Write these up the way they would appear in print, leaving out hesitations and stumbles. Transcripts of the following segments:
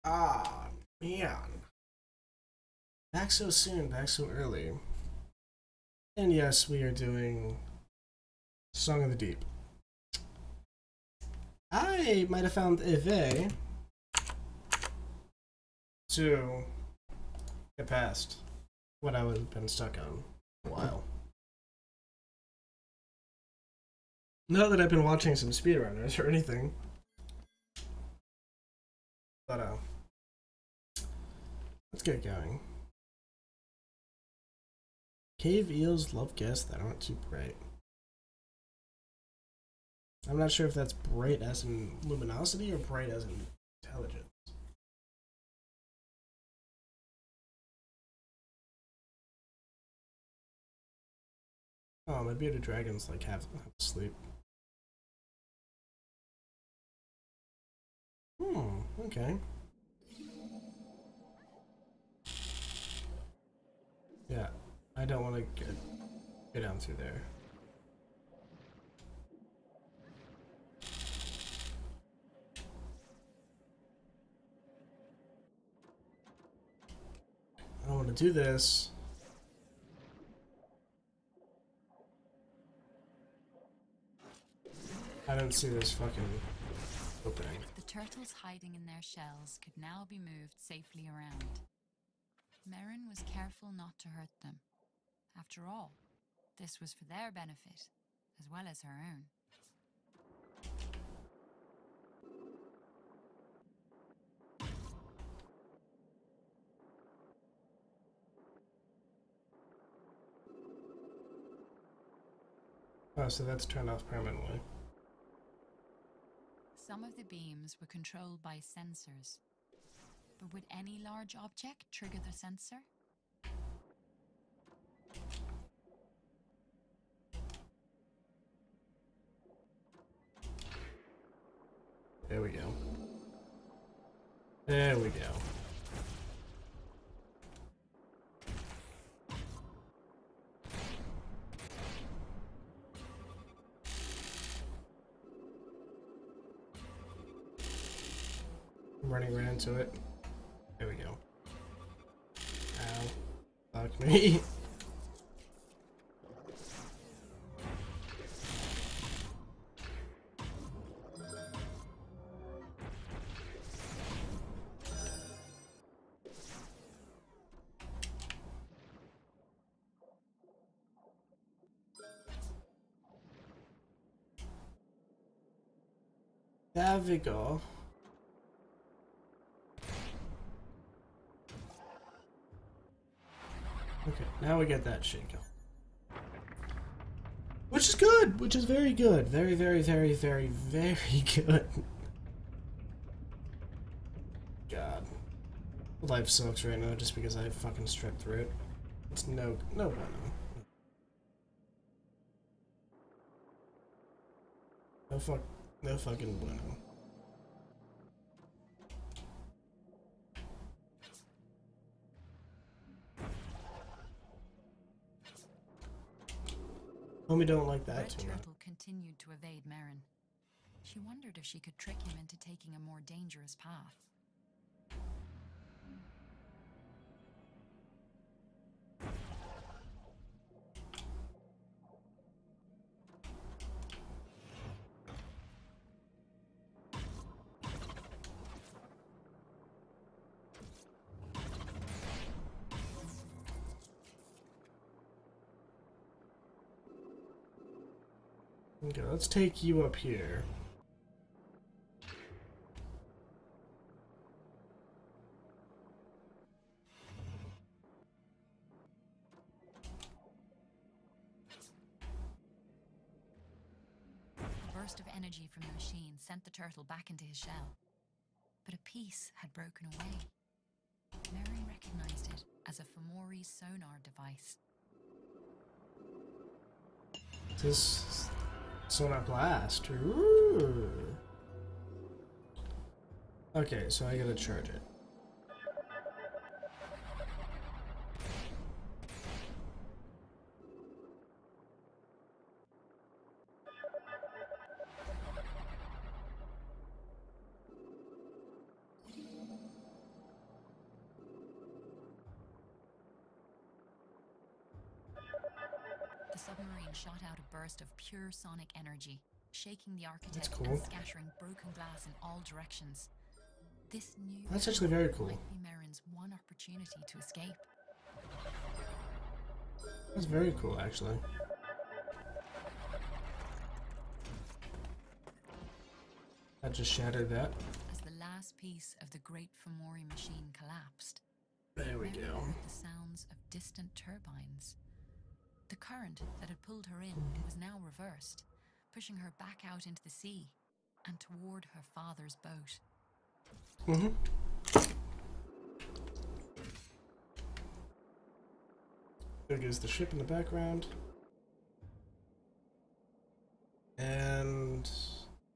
Ah, man. Back so soon, back so early. And yes, we are doing Song of the Deep. I might have found a way to get past what I would have been stuck on a while. Not that I've been watching some speedrunners or anything, but let's get going. Cave eels love guests that aren't too bright. I'm not sure if that's bright as in luminosity or bright as in intelligence. Oh, my bearded dragons like have sleep. Okay. Yeah, I don't want to get down through there. I don't want to do this. I don't see this fucking opening. The turtles hiding in their shells could now be moved safely around. Merrin was careful not to hurt them. After all, this was for their benefit, as well as her own. Oh, so that's turned off permanently. Some of the beams were controlled by sensors. But would any large object trigger the sensor? There we go. There we go. I'm running right into it. There we go. Ow. Fuck me. There we go. Okay, now we get that shit going. Which is good! Which is very good. Very, very, very, very, very good. God. Life sucks right now just because I fucking strep through it. It's no bueno. No fucking bueno. Homie don't like that Red too much. Turtle continued to evade Merrin. She wondered if she could trick him into taking a more dangerous path. Okay, let's take you up here. A burst of energy from the machine sent the turtle back into his shell. But a piece had broken away. Merrin recognized it as a Fomori sonar device. This sonar blast. Ooh. Okay, so I gotta charge it. submarine shot out a burst of pure sonic energy, shaking the architect cool. and scattering broken glass in all directions. This new That's actually very cool. might be Merrin's one opportunity to escape. That's very cool, actually. I just shattered that. As the last piece of the great Fomori machine collapsed, There we Merrin go. heard the sounds of distant turbines. The current that had pulled her in was now reversed, pushing her back out into the sea and toward her father's boat. There goes the ship in the background. And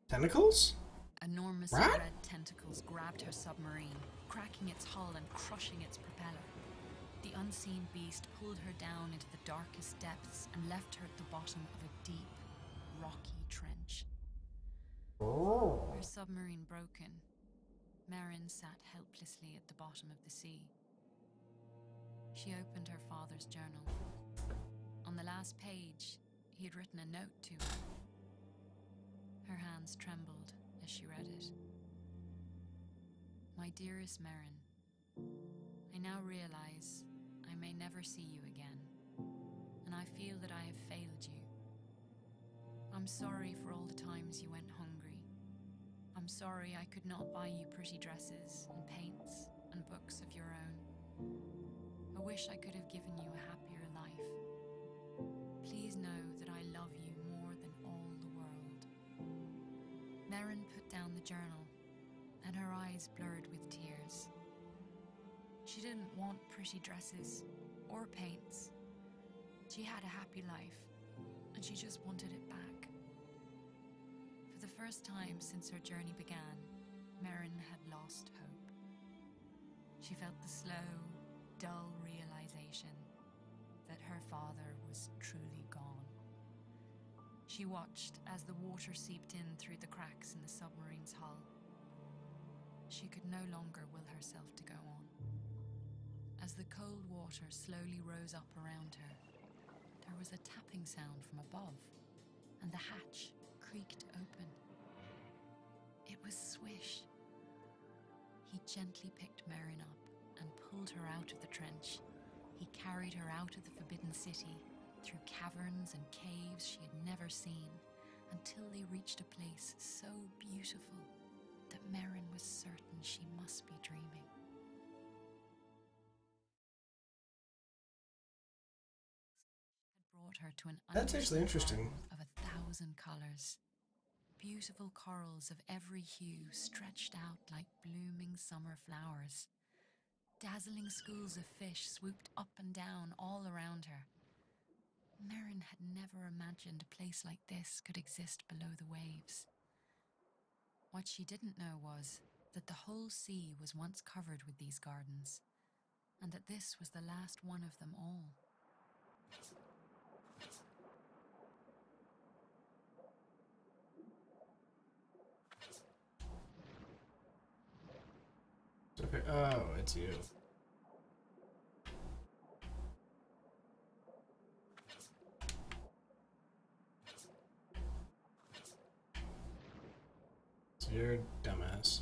tentacles? Enormous What? red tentacles grabbed her submarine, cracking its hull and crushing its propeller. The unseen beast pulled her down into the darkest depths and left her at the bottom of a deep, rocky trench. Oh. Her submarine broken, Merrin sat helplessly at the bottom of the sea. She opened her father's journal. On the last page, he had written a note to her. Her hands trembled as she read it. My dearest Merrin, I now realize I may never see you again, and I feel that I have failed you. I'm sorry for all the times you went hungry. I'm sorry I could not buy you pretty dresses and paints and books of your own. I wish I could have given you a happier life. Please know that I love you more than all the world. Merrin put down the journal, and her eyes blurred with tears. She didn't want pretty dresses or paints. She had a happy life, and she just wanted it back. For the first time since her journey began, Merrin had lost hope. She felt the slow, dull realization that her father was truly gone. She watched as the water seeped in through the cracks in the submarine's hull. She could no longer will herself to go on. As the cold water slowly rose up around her, there was a tapping sound from above, and the hatch creaked open. It was Swish. He gently picked Merrin up and pulled her out of the trench. He carried her out of the Forbidden City, through caverns and caves she had never seen, until they reached a place so beautiful that Merrin was certain she must be dreaming. Had brought her to an That's actually interesting. of 1,000 colors. Beautiful corals of every hue stretched out like blooming summer flowers. Dazzling schools of fish swooped up and down all around her. Merrin had never imagined a place like this could exist below the waves. What she didn't know was that the whole sea was once covered with these gardens, and that this was the last one of them all. Okay. Oh, it's you. So you're a dumbass.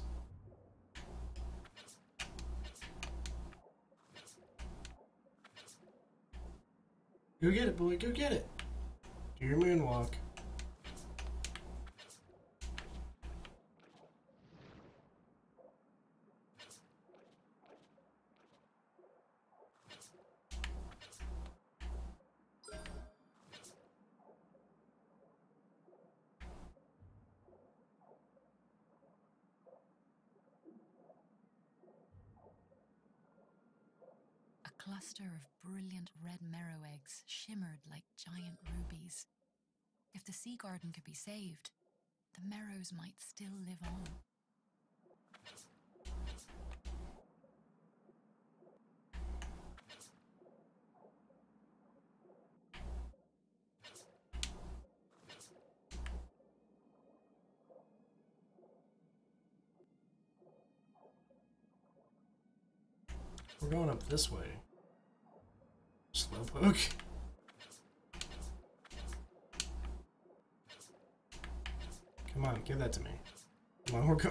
Go get it, boy. Go get it. Do your moonwalk. A cluster of brilliant red marrow eggs shimmered like giant rubies. If the sea garden could be saved, the marrows might still live on. We're going up this way. Slowpoke. Come on, give that to me. Come on, we're go.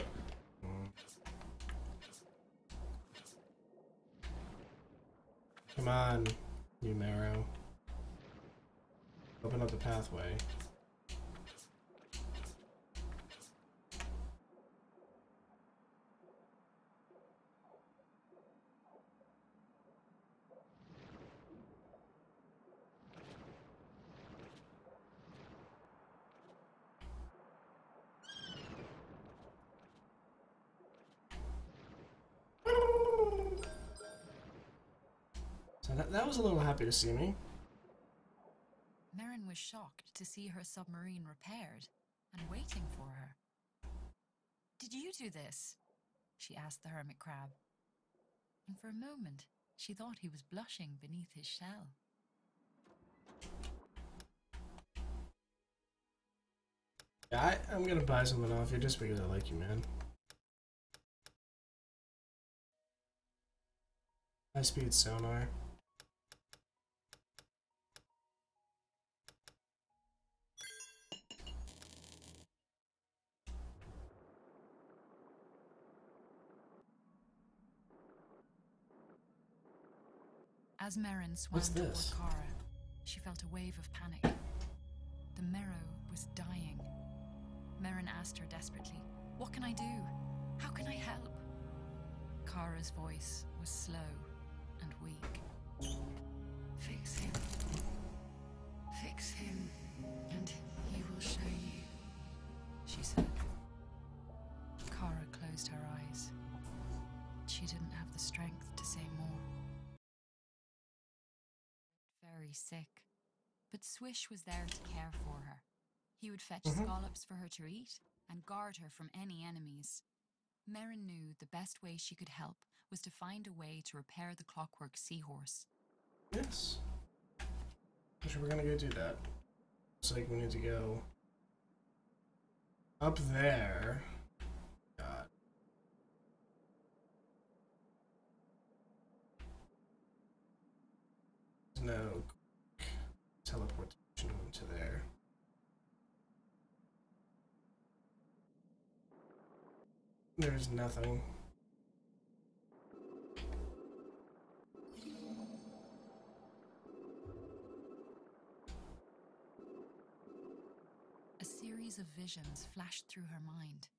Come on, you marrow. Open up the pathway. So that was a little happy to see me. Merrin was shocked to see her submarine repaired and waiting for her. "Did you do this?" she asked the hermit crab. And for a moment, she thought he was blushing beneath his shell. Yeah, I'm gonna buy something off you just because I like you, man. High-speed sonar. As Merrin swam toward Kara, she felt a wave of panic. The Merrow was dying. Merrin asked her desperately, "What can I do? How can I help?" Kara's voice was slow and weak. "Fix him. Fix him, and he will show you," she said. Kara closed her eyes. She didn't have the strength to say more. Very sick, but Swish was there to care for her. He would fetch scallops for her to eat and guard her from any enemies. Merrin knew the best way she could help was to find a way to repair the clockwork seahorse. Yes. So we're gonna go do that. Looks like we need to go up there. God. There's no teleportation into there. There's nothing. A series of visions flashed through her mind.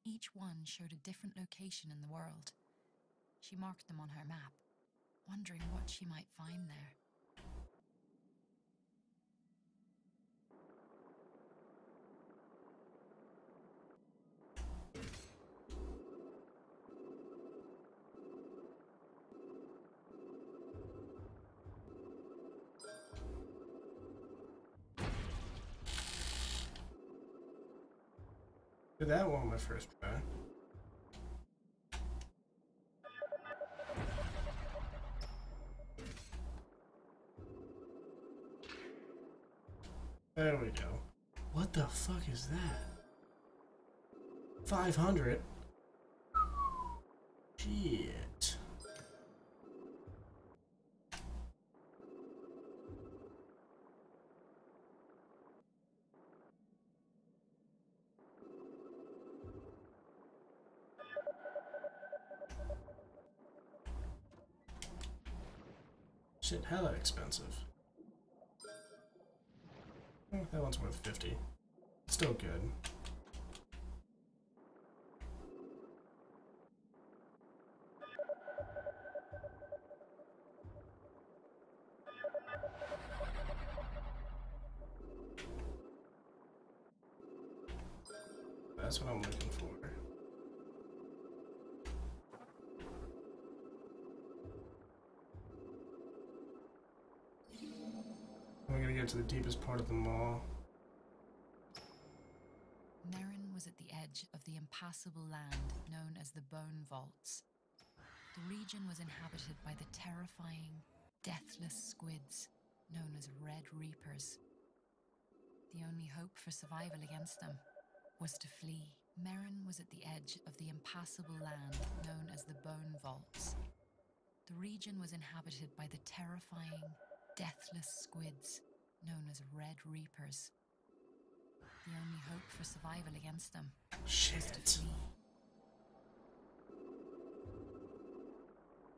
Each one showed a different location in the world. She marked them on her map, wondering what she might find there. Did that one my first try. There we go. What the fuck is that? 500? Shit. Shit, hella expensive. Oh, that one's worth 50. Still good. That's what I'm looking for. We're gonna get to the deepest part of the mall. Merrin was at the edge of the impassable land known as the Bone Vaults. The region was inhabited by the terrifying, deathless squids known as Red Reapers. The only hope for survival against them was to flee. Merrin was at the edge of the impassable land known as the Bone Vaults. The region was inhabited by the terrifying, deathless squids known as Red Reapers. The only hope for survival against them was to Shit. flee.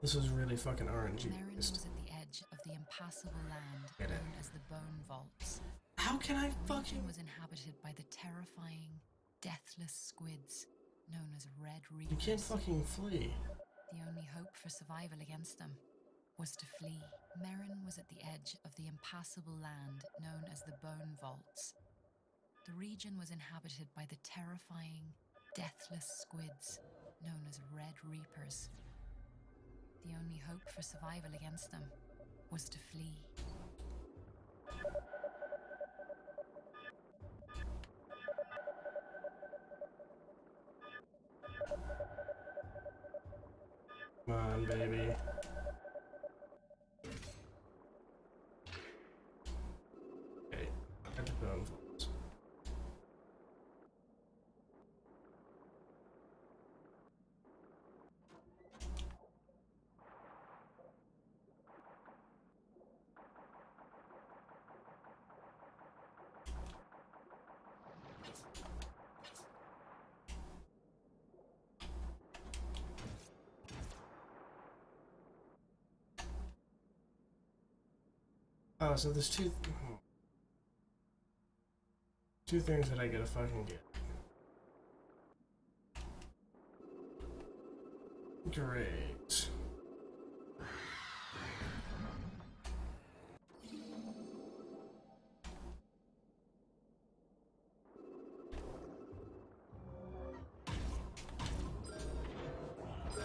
This was really fucking RNG. Merrin was at the edge of the impassable land Get it. known as the Bone Vaults. How can I The region fucking... was inhabited by the terrifying, deathless squids known as Red Reapers. You can't fucking flee. The only hope for survival against them was to flee. Merrin was at the edge of the impassable land known as the Bone Vaults. The region was inhabited by the terrifying, deathless squids known as Red Reapers. The only hope for survival against them was to flee. Come on, baby. Okay, at the bone vaults. Oh, so there's two things that I gotta fucking get. Great.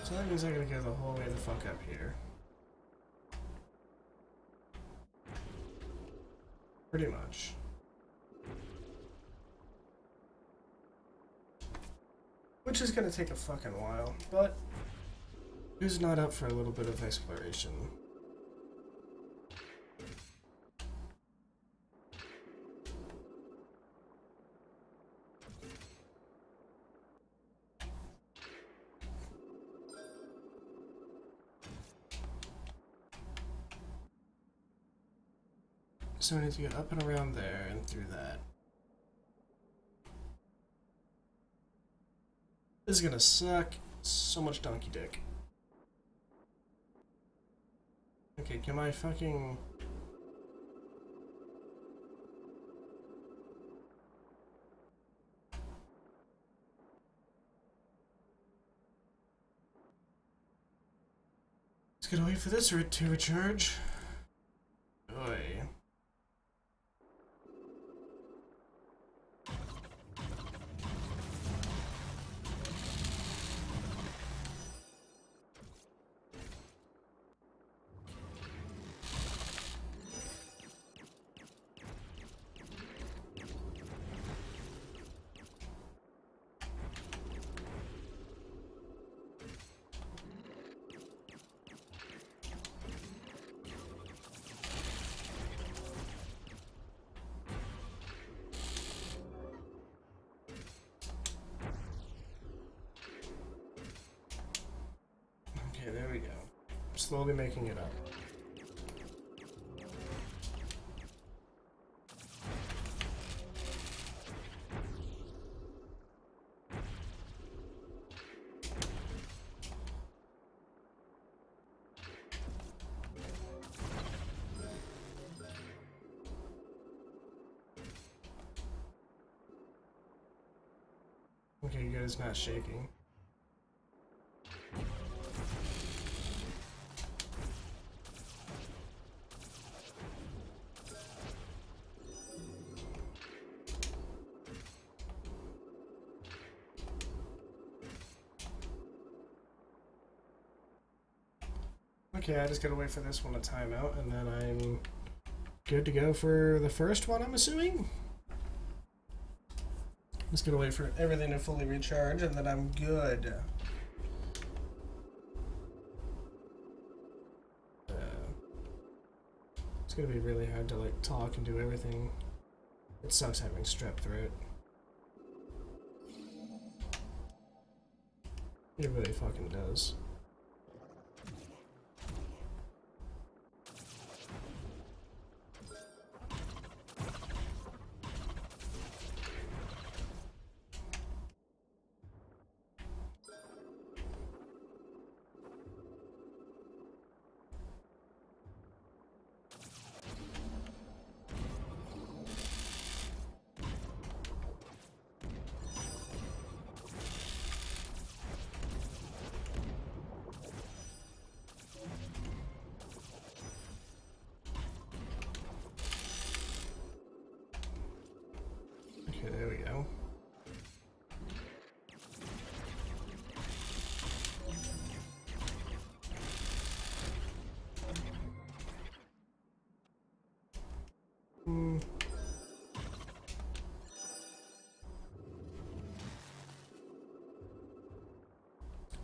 So that means I gotta go the whole way the fuck up here. Pretty much. Which is gonna take a fucking while, but who's not up for a little bit of exploration? So I need to go up and around there and through that. This is gonna suck so much donkey dick. Okay, can I fucking... Just gotta wait for this to recharge. Oy. Okay, there we go. Slowly making it up. Okay, good, it's not shaking. Okay, I just gotta wait for this one to time out, and then I'm good to go for the first one, I'm assuming? Just gonna wait for everything to fully recharge, and then I'm good. It's gonna be really hard to, like, talk and do everything. It sucks having strep throat. It really fucking does.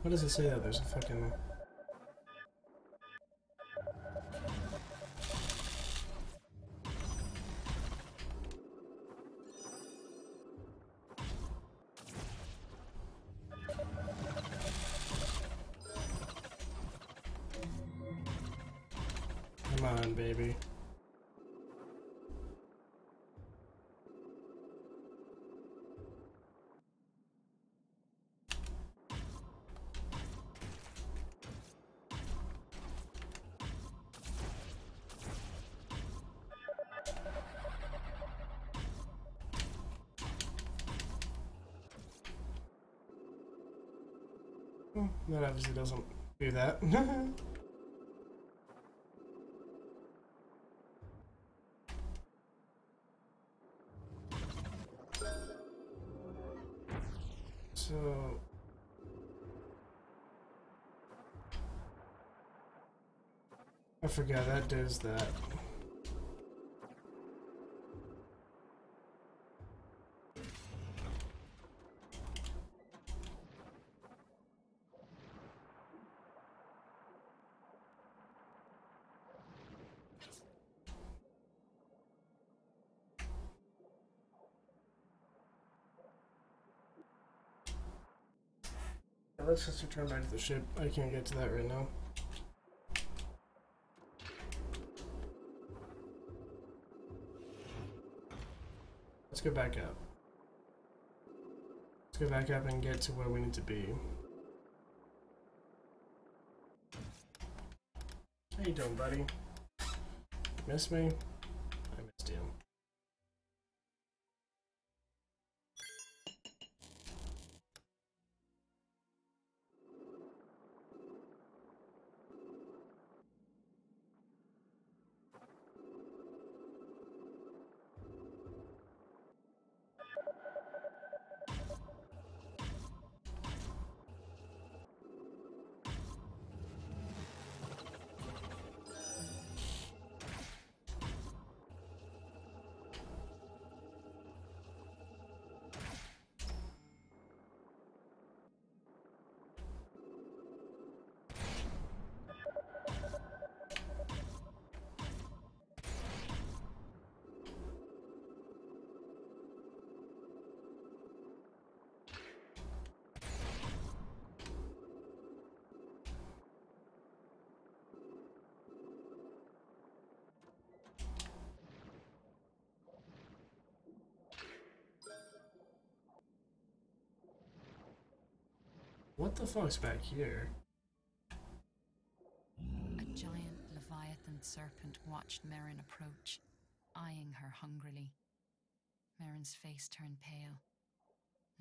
What does it say that there's a fucking... Come on, baby. That obviously doesn't do that. So... I forgot that does that. Let's just return back to the ship. I can't get to that right now. Let's go back up. Let's go back up and get to where we need to be. How you doing, buddy? Miss me? I missed you. What the fuck's back here? A giant Leviathan serpent watched Merrin approach, eyeing her hungrily. Merrin's face turned pale.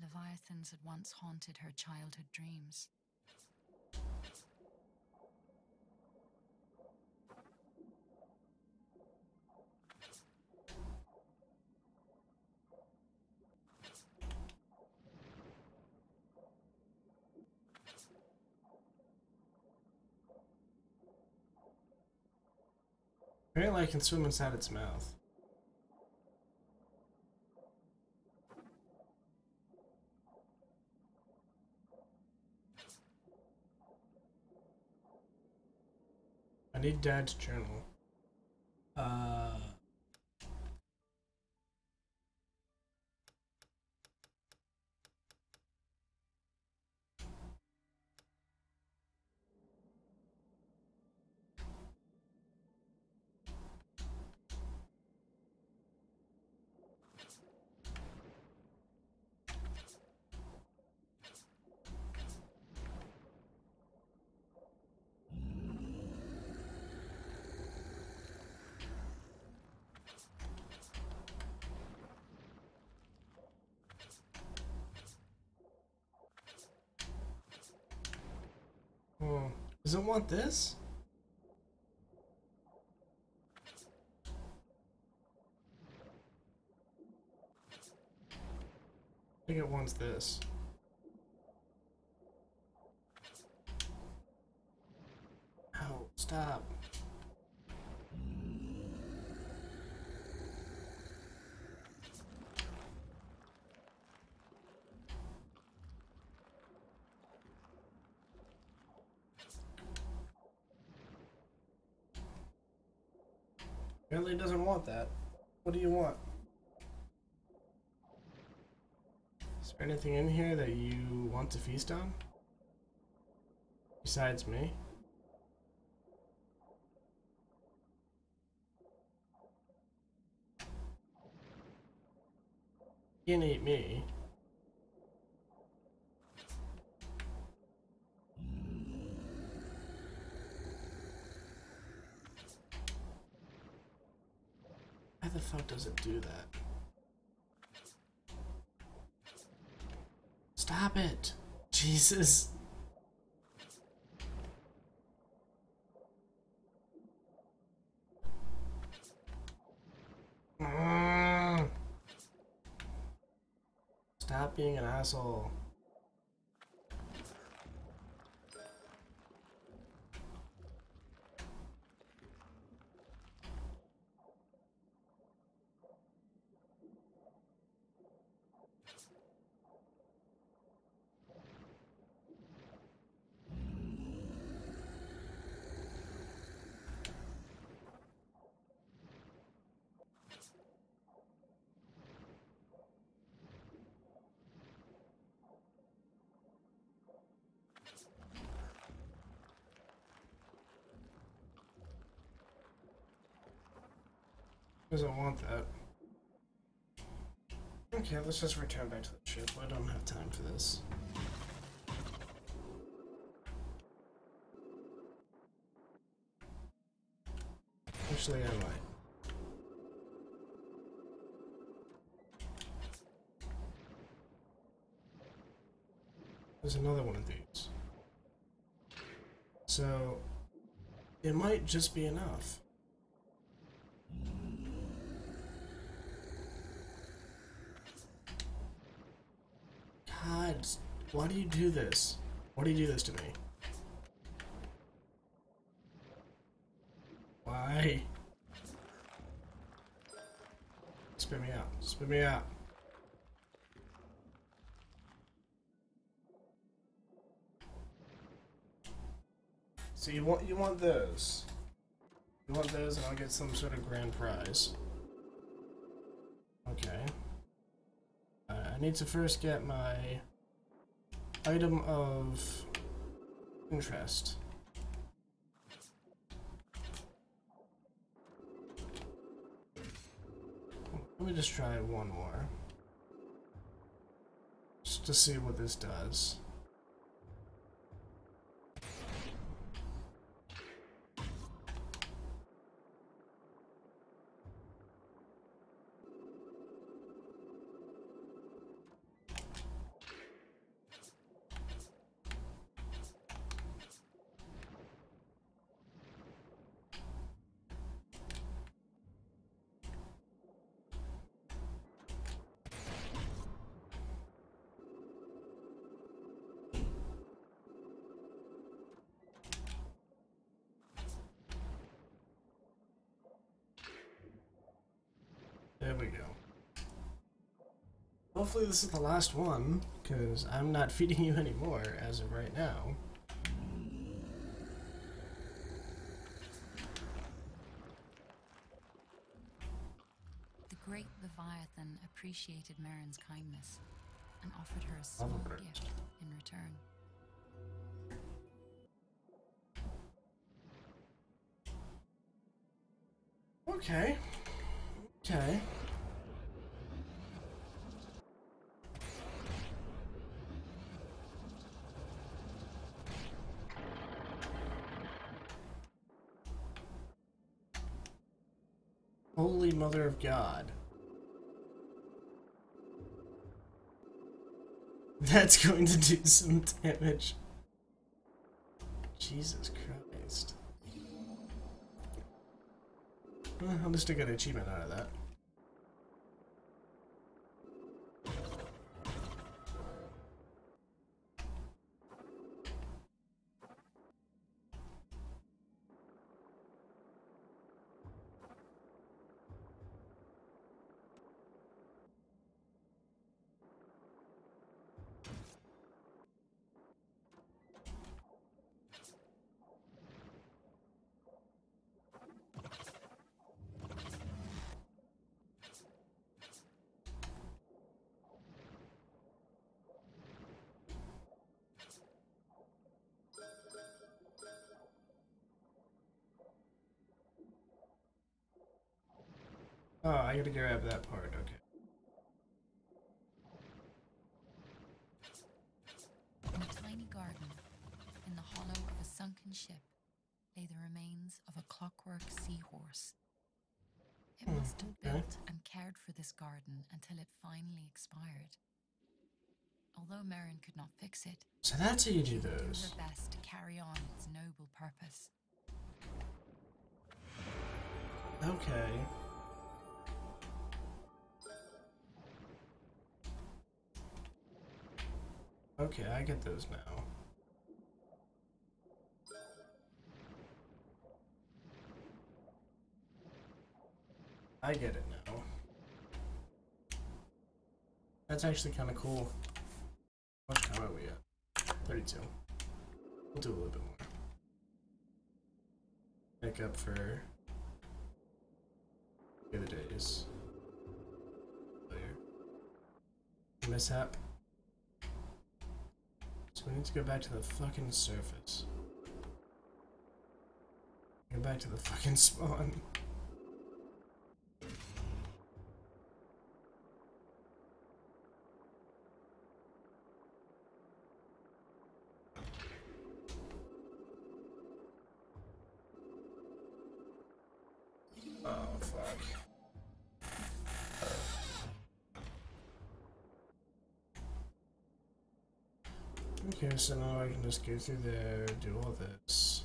Leviathans had once haunted her childhood dreams. Apparently I can swim inside its mouth. I need Dad's journal. Does it want this? I think it wants this. Ow, stop. Apparently doesn't want that. What do you want? Is there anything in here that you want to feast on? Besides me? You can't eat me. Why the fuck does it do that? Stop it! Jesus! Stop being an asshole. Doesn't want that. Okay, let's just return back to the ship. I don't have time for this. Actually, I might. There's another one of these. So, it might just be enough. God, why do you do this? Why do you do this to me? Why? Spit me out. Spit me out. So you want those. You want those and I'll get some sort of grand prize. Okay. I need to first get my item of interest. Let me just try one more. Just to see what this does. There we go. Hopefully this is the last one, because I'm not feeding you anymore as of right now. The great Leviathan appreciated Merrin's kindness and offered her a small gift in return. Okay. Okay. Holy Mother of God. That's going to do some damage. Jesus Christ. Well, I'll just get an achievement out of that. Oh, I gotta grab that part, okay. In a tiny garden, in the hollow of a sunken ship, lay the remains of a clockwork seahorse. It must have built and cared for this garden until it finally expired. Although Merrin could not fix it, So that's how you do she would those. do her best to carry on its noble purpose. Okay. Okay, I get those now. I get it now. That's actually kind of cool. How much time are we at? 32. We'll do a little bit more. Make up for the other days. Mishap. So we need to go back to the fucking surface. Go back to the fucking spawn. Oh, fuck. Okay, so now I can just go through there, do all this.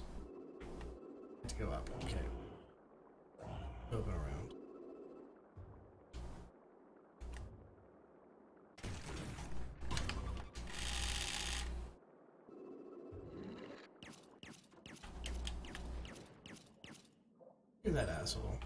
To go up, okay. Open around. Look at that asshole.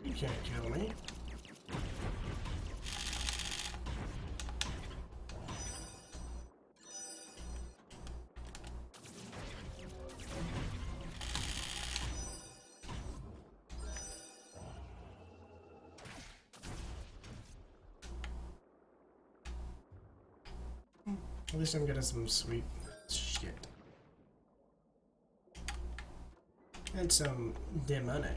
You can't kill me. At least I'm getting some sweet shit. And some de money.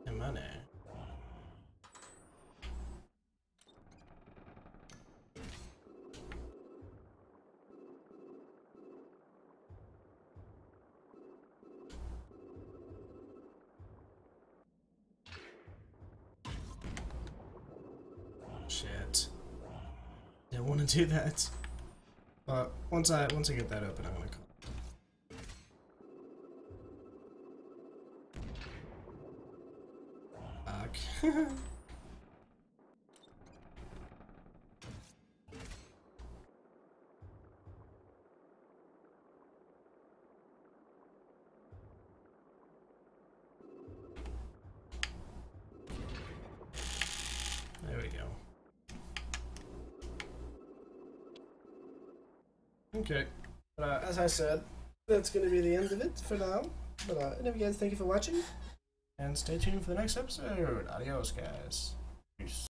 De money. Shit. Didn't want to do that. But once I get that open, I'm gonna call. Fuck. There we go. Okay. As I said, that's going to be the end of it for now. But anyway, guys, thank you for watching. And stay tuned for the next episode. Adios, guys. Peace.